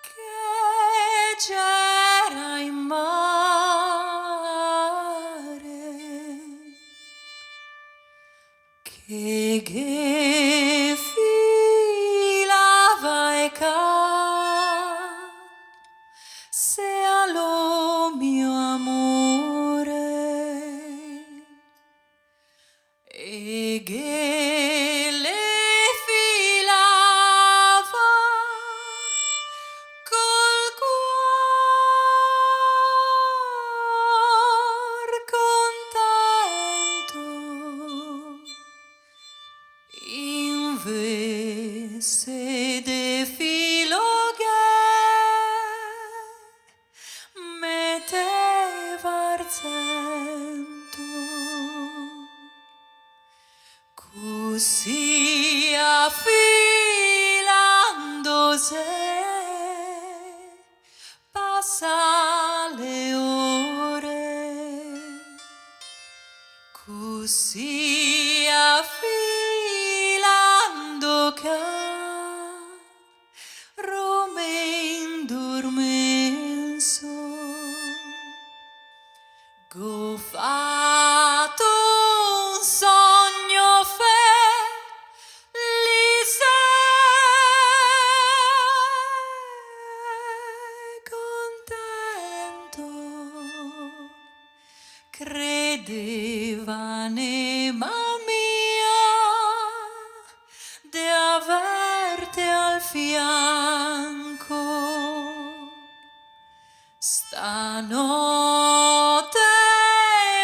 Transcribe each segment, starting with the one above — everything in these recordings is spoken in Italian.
che c'era in mare, che filava e se allo mio amore e che le filava col cuor contento invece de filo metteva arzento così affilando se passa le ore così affilando Rome in dormenso go fatto un sogno felice contento credeva anima mia di averte al fianco stanotte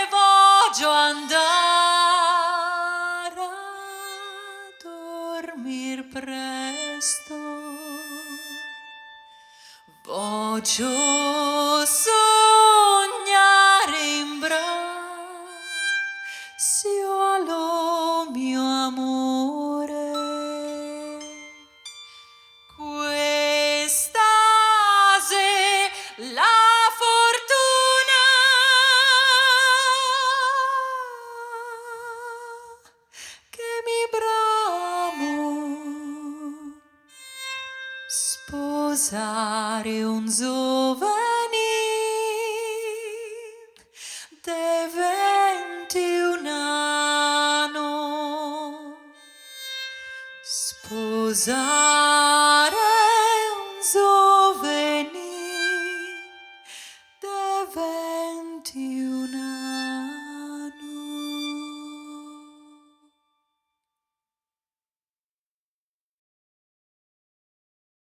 voglio andare a dormir presto voglio sognare in braccio allo mio amore questa se la fortuna che mi bramo sposare un giovane de 21 anni sposare un giovane